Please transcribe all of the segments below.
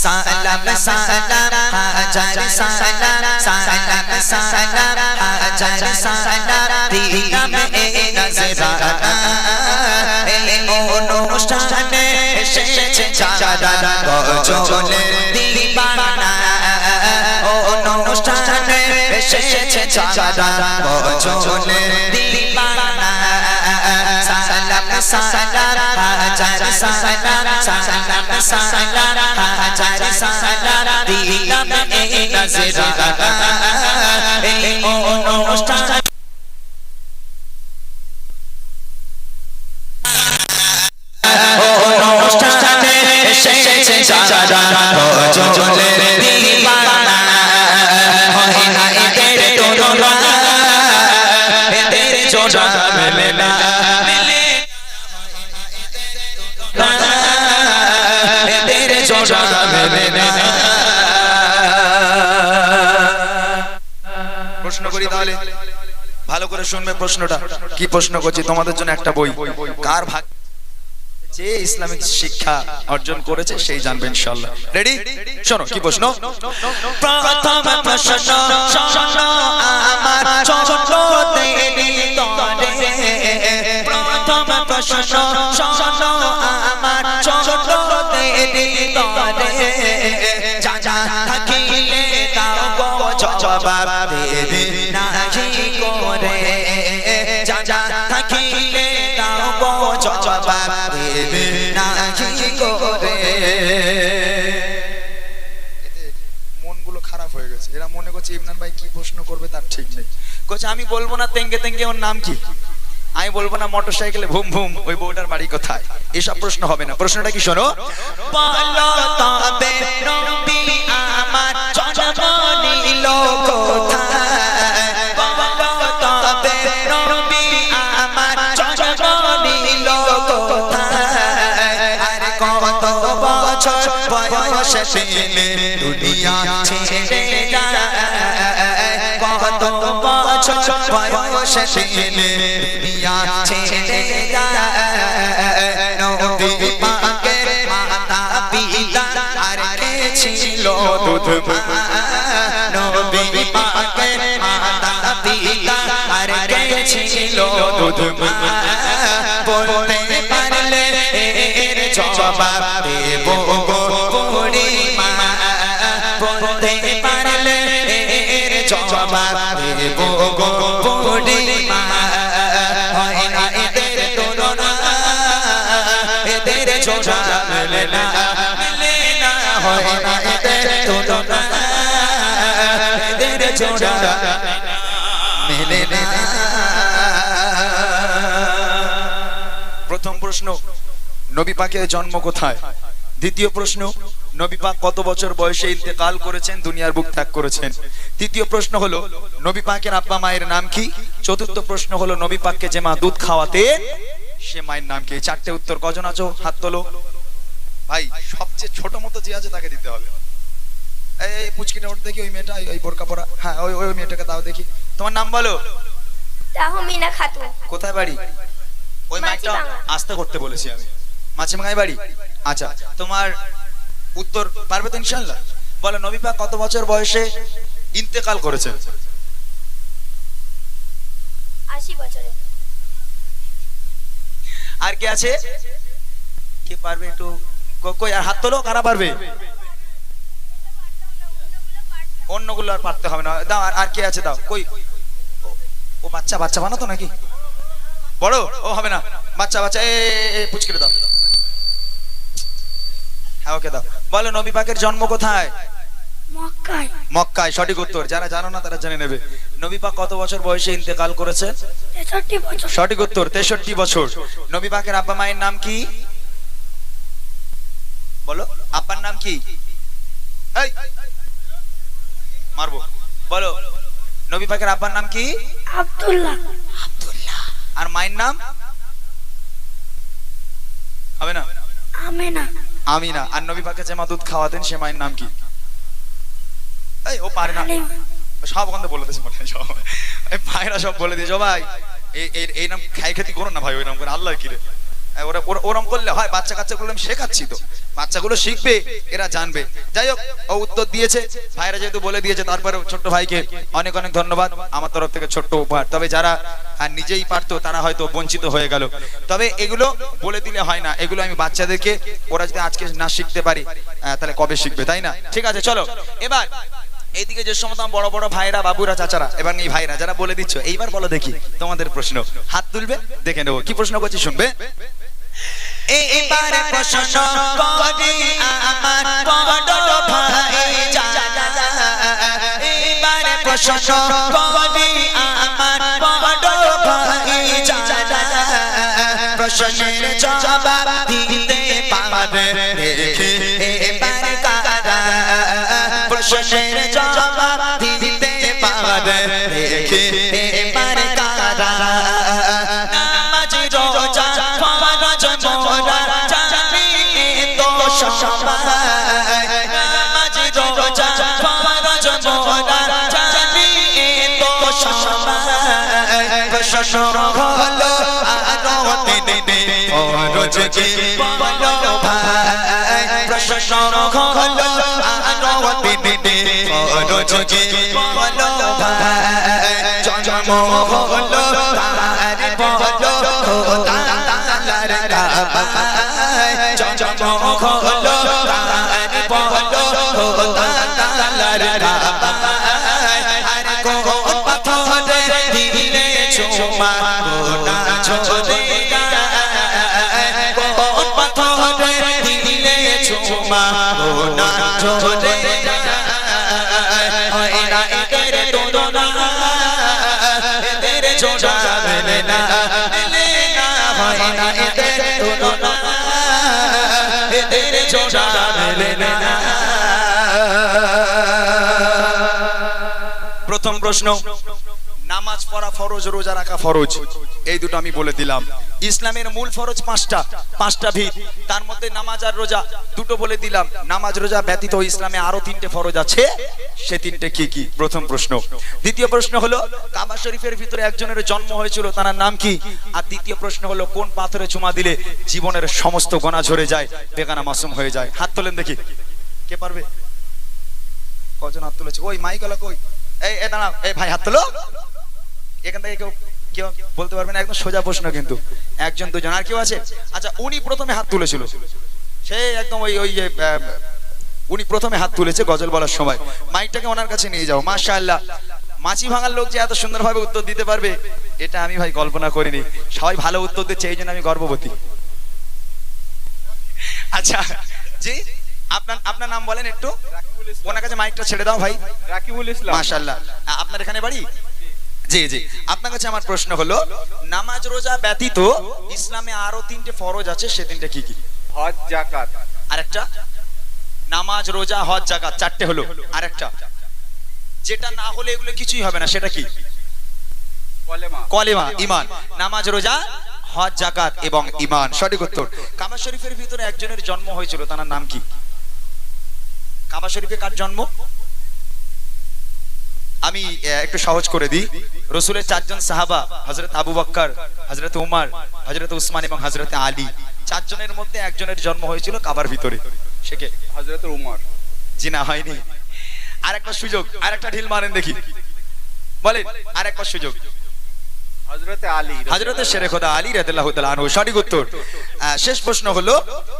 সালাম সালাম হাজার সালাম সালাম সালাম হাজার সালাম দিলাম এই নজরানা এই অনুষ্ঠানে এসেছে যারা গজলের দিবানা অনুষ্ঠানে এসেছে যারা গজলের দিবানা সালাম সালাম হাজার সালাম সালাম সালাম হাজার সালাম দিলাম এই নজরানা এই অনুষ্ঠানে এসেছে যারা গজলের দিবানা হয় না এদের তুলনা এদের জোড়া মেলে না এদের জোড়া মেলে না। প্রশ্ন করি তাহলে, ভালো করে শুনবে প্রশ্নটা। কি প্রশ্ন করছি তোমাদের জন্য? একটা বই কার ভাগ যে ইসলামিক শিক্ষা অর্জন করেছে সেই জানবে ইনশাআল্লাহ। রেডি? শোনো কি প্রশ্ন। প্রথম প্রশ্ন শোনো আমার ছোট দেরি তরে, প্রথম প্রশ্ন শোনো আমার ছোট দেরি তরে, যা যা থাকিলে দাও গো জবাব দেবে নাহি করে, যা যা থাকিলে দাও গো জবাব দেবে নাহি করে। মনগুলো খারাপ হয়ে গেছে, এরা মনে করছে ইমরান ভাই কি প্রশ্ন করবে তার ঠিক নেই। কোথায় আমি বলবো না তেঙ্গে তেঙ্গে ওর নাম কি, আমি বলবো না মোটরসাইকেলে ভুম ভুম ওই বউটার বাড়ি কোথায়, এসব প্রশ্ন হবে না। প্রশ্নটা কি শোনো। বলো তবে নবী আমার জন্ম নিল কোথায়, বলো তবে নবী আমার জন্ম নিল কোথায়, আর কত বছর বয়সে পেলে দুনিয়া ছেড়ে যায়, কত বছর বয়সে পেলে দুনিয়া ছেড়ে যায়। নবী পাকের মাতা পিতা আর কে ছিল দুধ মা, নবী পাকের মাতা পিতা আর কে ছিল দুধ মা, বলতে পারলে এর জবাব দেব গো বুড়িমা, বলতে পারলে এর জবাব দেব গো বুড়িমা। হয় না এদের তুলনা এদের জোড়া মেলে না, মেলে না, হয় না এদের তুলনা এদের জোড়া মেলে না। প্রথম প্রশ্ন, নবী পাকের জন্ম কোথায়? দ্বিতীয় প্রশ্ন, নবী পাক কত বছর বয়সে ইন্তেকাল করেছেন, দুনিয়ার বুক ত্যাগ করেছেন? তৃতীয় প্রশ্ন হলো নবী পাকের আব্বা মায়ের নাম কি? চতুর্থ প্রশ্ন হলো নবী পাককে যে মা দুধ খাওয়াতে সে মায়ের নাম কি? চারটে উত্তর কজন আছো হাত তোলো। ভাই সবচেয়ে ছোট মতো যে আছে তাকে দিতে হবে। এই পুচকিটা ওঠ দেখি, ওই মেয়েটা ওই বোরকা পরা, হ্যাঁ ওই ওই মেয়েটাকে দাও দেখি। তোমার নাম বলো। তাহমিনা খাতুন। কোথায় বাড়ি? ওই মাইকটা আস্তে করতে বলেছি আমি। মাছিমাগায় বাড়ি। আচ্ছা, তোমার উত্তর পারবে তো ইনশাআল্লাহ? বলো নবী পাক কত বছর বয়সে ইন্তেকাল করেছেন? 80 বছরে। আর কে আছে? কে পারবে একটু কই আর হাত তোলো, কারা পারবে? অন্যগুলো আর পারতে হবে না, দাও। আর কে আছে দাও। কই ও বাচ্চা বাচ্চা বানাতো নাকি? বড় ও হবে না, বাচ্চা বাচ্চা এই পুচকিরে দাও। হ্যাঁ ওকে দাও। বলো নবী পাকের জন্ম কোথায়? মক্কায়। মক্কায় সঠিক উত্তর। যারা জানো না তারা জেনে নেবে। নবী পাক কত বছর বয়সে ইন্তেকাল করেছে? 63 বছর। সঠিক উত্তর 63 বছর। নবী পাকের আব্বা মায়ের নাম কি? বলো আব্বার নাম কি? এই মারবো। বলো নবী পাকের আব্বার নাম কি? আব্দুল্লাহ। আব্দুল্লাহ। আর মায়ের নাম হবে না? আমিনা। আমিনা। আর নবী পাকে যে মা দুধ খাওয়াতেন সে মায়ের নাম কি? এই ও পারে না, সব ওখানে বলে দিয়েছে মনে হয়, সব এই ভাইরা সব বলে দিয়েছে। ভাই এই নাম খাই খেতি করো না ভাই, ওই নাম করে আল্লাহ কি রে ওরম করলে হয়? বাচ্চা কাচ্চাগুলো আমি শেখাচ্ছি তো, বাচ্চাগুলো শিখবে, এরা জানবে। যাই হোক, ও উত্তর দিয়েছে, ভাইরা যেহেতু বলে দিয়েছে, তারপরে ছোট্ট ভাইকে অনেক অনেক ধন্যবাদ আমার তরফ থেকে, ছোট্ট উপহার। তবে যারা নিজেই পারতো তারা হয়তো বঞ্চিত হয়ে গেল। তবে এগুলো বলে দিলে হয় না, এগুলো আমি বাচ্চাদেরকে, ওরা যদি আজকে না শিখতে পারি তাহলে কবে শিখবে, তাই না? ঠিক আছে, চলো এবার এইদিকে যে সমস্ত বড় বড় ভাইরা, বাবুরা, চাচারা, এবার এই ভাইরা যারা বলে দিচ্ছ, এইবার বলো দেখি তোমাদের প্রশ্ন। হাত তুলবে, দেখে নেবো কি প্রশ্ন করছি, শুনবে। এবারে প্রশ্ন করি আমার বড় ভাই জানা, এবারে প্রশ্ন করি আমার বড় ভাই জানা, প্রশ্নের জবাব দিতে পারবে দেখে এবারে কারা, প্রশ্নের জবাব দিতে পারবে দেখে এবারে কারা। নামাজ রোজা ফরজ মোরা জানি তো সবাই, নামাজ রোজা ফরজ মোরা জানি তো সবাই, প্রশ্ন হলো আরো দিনে ফরজ কি বলো ভাই, প্রশ্ন হলো আরো দিনে ফরজ কি বলো ভাই, জন্ম হলো তার বলো খোদা তাআলার কাবায়, জন্ম হলো তার বলো খোদা তাআলার কাবায়, আর কোন পাথরে দিলে চুমা গোনা ঝরে যায়, কোন পাথরে দিলে চুমা গোনা ঝরে যায়, হয় না এদের তুলনা, এদের জোড়া মেলে না, মেলে না, হয় না এদের তুলনা, এদের জোড়া মেলে না। প্রথম প্রশ্ন, নামাজ পড়া ফরজ, রোজা রাখা ফরজ, এই দুটো আমি বলে দিলাম। ইসলামের মূল ফরজ পাঁচটা ভিত, তার মধ্যে নামাজ আর রোজা দুটো বলে দিলাম। নামাজ রোজা ব্যতীত ইসলামে আরো 3টে ফরজ আছে, সে 3টে কি কি? প্রথম প্রশ্ন। দ্বিতীয় প্রশ্ন হলো, কাবা শরীফের ভিতরে একজনের জন্ম হয়েছিল, তার নাম কি? আর তৃতীয় প্রশ্ন হলো, কোন পাথরে চুমা দিলে জীবনের সমস্ত গোনা ঝরে যায়, বেগানা মাসুম হয়ে যায়? হাত তোলেন দেখি, কে পারবে? কজন হাত তুলেছে? ওই মাইকওয়ালা কই? এই দাঁড়াও, এই ভাই হাত তোলো। এখান থেকে কেউ বলতে পারবে না, একদম সোজা প্রশ্ন কিন্তু। একজন দুজন, আর কেউ আছে? আচ্ছা, উনি প্রথমে হাত তুলেছিল, সে একদম উনি প্রথমে হাত তুলেছে গজল বলার সময়। মাইকটাকে ওনার কাছে নিয়ে যাও। মাশাআল্লাহ, মাছি ভাঙার লোক যে এত সুন্দরভাবে উত্তর দিতে পারবে, এটা আমি ভাই কল্পনা করিনি। সবাই ভালো উত্তর দিচ্ছে, এই জন্য আমি গর্ববতী। আচ্ছা জি, আপনার নাম বলেন একটু, ওনার কাছে মাইকটা ছেড়ে দাও ভাই। রাকিবুল ইসলাম। মাশাআল্লাহ, আপনার এখানে বাড়ি? জি জি, আপনার কাছে আমার প্রশ্ন হলো, নামাজ রোজা ব্যতীত ইসলামে আরো 3টে ফরজ আছে, সে 3টে কি কি? হজ, যাকাত। আরেকটা? নামাজ রোজা হজ যাকাত, 4টে হলো। আরেকটা যেটা না হলে এগুলো কিছুই হবে না, সেটা কি? কলেমা। কলেমা, ঈমান। নামাজ রোজা হজ যাকাত এবং ঈমান, সঠিক উত্তর। কাবা শরীফের ভিতরে একজনের জন্ম হয়েছিল, তার নাম কি? কাবা শরীফে কার জন্ম? আমি একটু সহজ করে দিই। রাসূলের 4জন সাহাবা, হযরত আবু বকর, হযরত উমর, হযরত উসমান এবং হযরত আলী, 4 জনের মধ্যে একজনের জন্ম হয়েছিল কাবার ভিতরে, সে কে? হযরত উমর। জি না, হয়নি। আরেকটা সুযোগ, আরেকটা ঢিল মারেন দেখি, বলেন আরেকটা সুযোগ। হযরত আলী। হযরত শেরে খোদা আলী রাদিয়াল্লাহু তাআলা আনহু, সঠিক উত্তর। শেষ প্রশ্ন হলো,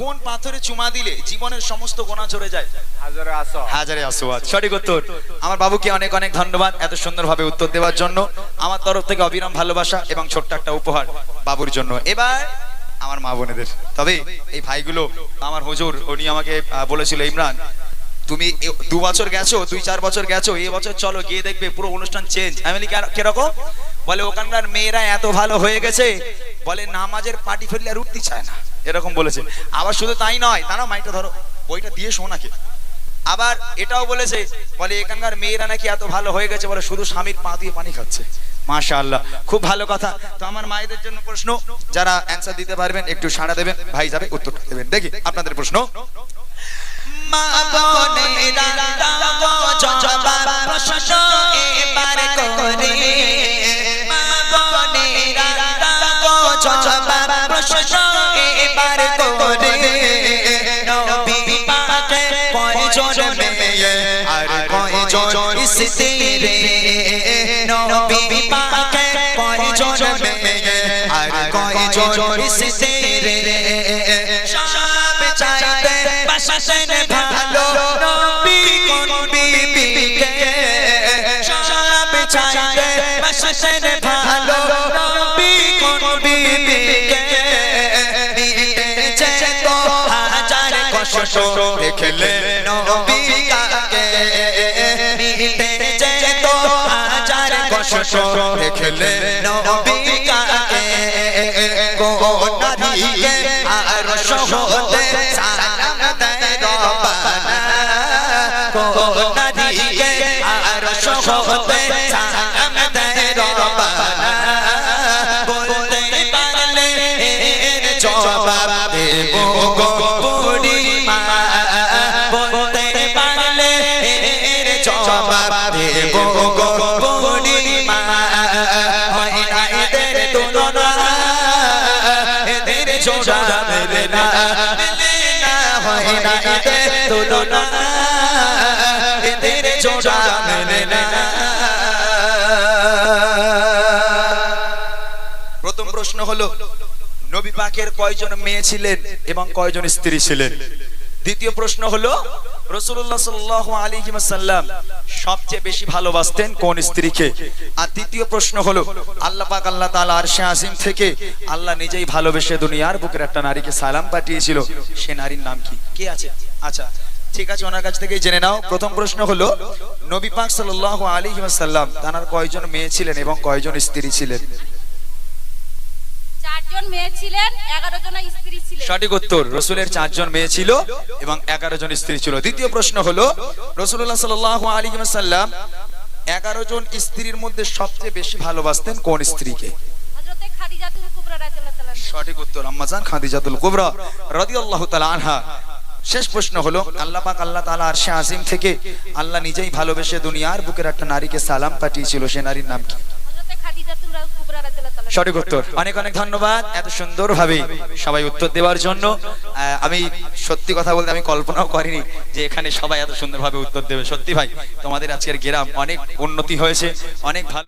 কোন পাথরে চুমা দিলে জীবনের সমস্ত গোনা ঝরে যায়? হাজারে আসওয়াদ। হাজারে আসওয়াদ, সঠিক উত্তর। আমার বাবুকে অনেক অনেক ধন্যবাদ এত সুন্দরভাবে উত্তর দেওয়ার জন্য। আমার তরফ থেকে অবিরাম ভালোবাসা এবং ছোট্ট একটা উপহার বাবুর জন্য। এবার আমার মা বোনেদের, তবে এই ভাইগুলো আমার হুজুর, উনি আমাকে বলেছিল, ইমরান তুমি 2 বছর গেছো, 2-4 বছর গেছো, এই বছর চলো গিয়ে দেখবে পুরো অনুষ্ঠান চেঞ্জ। আমি বলি কিরকম? বলে ওখানকার মেয়েরা এত ভালো হয়ে গেছে, বলে নামাজের পার্টি ফেললে আর উঠতে চায় না, এরকম বলেছে। আবার শুধু তাই নয়, তারা মাইকটা ধরো, বইটা দিয়ে শোনাকে। আবার এটাও বলেছে, বলে এখানকার মেয়েরা নাকি এত ভালো হয়ে গেছে, বলে শুধু স্বামীর পা দিয়ে পানি খাচ্ছে। মাশাআল্লাহ, খুব ভালো কথা। তো আমার মায়েদের জন্য প্রশ্ন, যারা অ্যানসার দিতে পারবেন একটু সাড়া দেবেন, ভাই যাবে উত্তর দেবেন। দেখি আপনাদের প্রশ্ন। মা বোনেরা দাও জবাব, প্রশ্ন এবার করে, মা বোনেরা দাও জবাব, প্রশ্ন ইস্তিরি সব চাইতে বাসেন ভালো নবী কোন বিবিকে সব চাইতে বাসেন ভালো নবী কোন বিবিকে মিটেছে তো হাজার কষ্ট দেখলে নবী কাকে মিটেছে তো হাজার কষ্ট দেখলে নবী কাকে কোন নারীকে আর সহতে সালাম দেয় রব্বানা কোন নারীকে আর সহতে সালাম দেয় রব্বানা বলতে পারলে এর জবাব দেব গো বুড়িমা বলতে পারলে এর জবাব দেব গো বুড়িমা হয় না এদের তুলনা এদের জোড়া মেলে না হয় না এদের তুলনা এদের জোড়া মেলে না। প্রথম প্রশ্ন হলো নবী পাকের কয়জন মেয়ে ছিলেন এবং কয়জন স্ত্রী ছিলেন। দ্বিতীয় প্রশ্ন হলো রাসূলুল্লাহ সাল্লাল্লাহু আলাইহি ওয়াসাল্লাম সবচেয়ে বেশি ভালোবাসতেন কোন স্ত্রীকে। আর তৃতীয় প্রশ্ন হলো আল্লাহ পাক আল্লাহ তাআলা আরশে আজিম থেকে আল্লাহ নিজেই ভালোবেসে দুনিয়ার বুকের একটা নারীকে সালাম পাঠিয়েছিল, সে নারীর নাম কি? কে আছে? আচ্ছা ঠিক আছে, ওনার কাছ থেকেই জেনে নাও। প্রথম প্রশ্ন হলো নবী পাক সাল্লাল্লাহু আলাইহি ওয়াসাল্লাম তার কয়জন মেয়ে ছিলেন এবং কয়জন স্ত্রী ছিলেন? 4 জন মেয়ে ছিলেন, 11 জন স্ত্রী ছিলেন। সঠিক উত্তর, রাসূলের 4 জন মেয়ে ছিল এবং 11 জন স্ত্রী ছিল। দ্বিতীয় প্রশ্ন হলো রাসূলুল্লাহ সাল্লাল্লাহু আলাইহি ওয়াসাল্লাম 11 জন স্ত্রীর মধ্যে সবচেয়ে বেশি ভালোবাসতেন কোন স্ত্রীকে? হযরতে খাদিজাতুল কুবরা রাদিয়াল্লাহু তাআলা। সঠিক উত্তর, আম্মাজান খাদিজাতুল কুবরা রাদিয়াল্লাহু তাআলা আনহা। শেষ প্রশ্ন হলো আল্লাহ পাক আল্লাহ তাআলা আরশে আজিম থেকে আল্লাহ নিজেই ভালোবেসে দুনিয়ার বুকের একটা নারীকে সালাম পাঠিয়েছিল, সে নারীর নাম কি? হযরতে খাদিজাতুল কুবরা রাদিয়াল্লাহু তাআলা। সঠিক উত্তর। অনেক অনেক ধন্যবাদ এত সুন্দরভাবে সবাই উত্তর দেওয়ার জন্য। আমি সত্যি কথা বলতে আমি কল্পনাও করিনি যে এখানে সবাই এত সুন্দরভাবে উত্তর দেবে। সত্যি ভাই তোমাদের আজকের গ্রাম অনেক উন্নতি হয়েছে, অনেক ভালো।